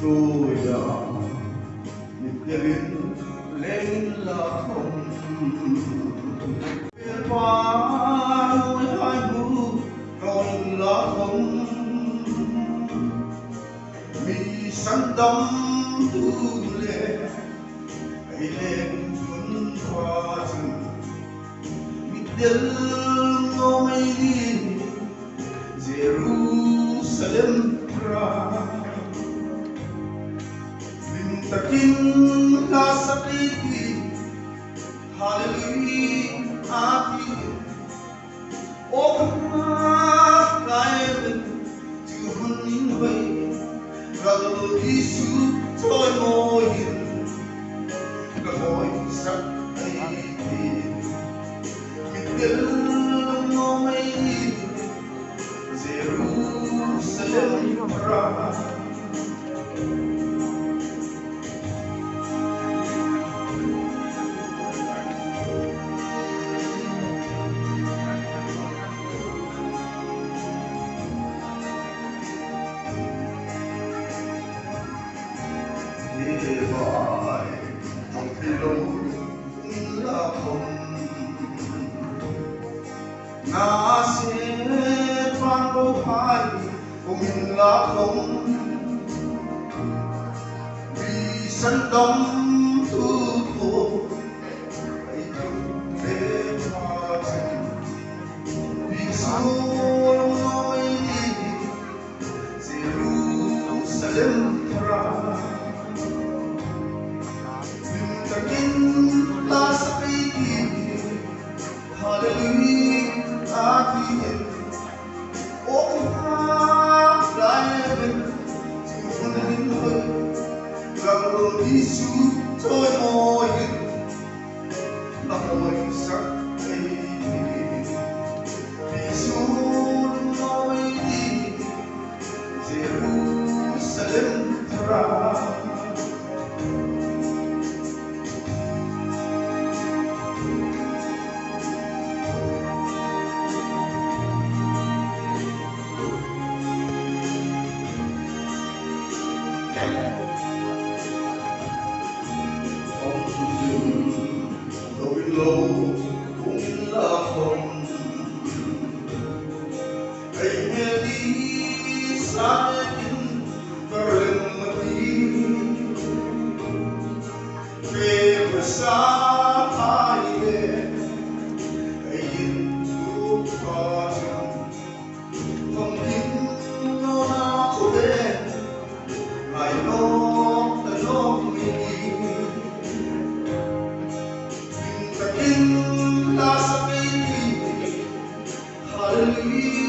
tôi đã nhịp lên lên là không biết qua nỗi hai mưu còn là không vì sẵn tâm tu lệ hãy lên cuốn qua rừng mít del ngôi đi Jerusalem ra takin la sakiti hallelujah ati o kama kain tu hunin hoy galo isu toy moyin gamoy sa ai mitel no may Jerusalem ra vai trong khi lâu là không na sẽ phan bố hai của mình là không vì sân tâm thu thô hãy chung thế hoa trình vì số nói Jerusalem ra takin la sakiti hallelujah ati o ma laen tunin hoy galo isu toy moy la moy sak ai isu moy Jerusalem tra đôi lâu cũng là không hãy nghe đi xa nhìn và rừng mà đi về với xa hai bên hãy nhìn thuốc pha rừng không tin nó nào có đen hãy nó la sakiti hallelujah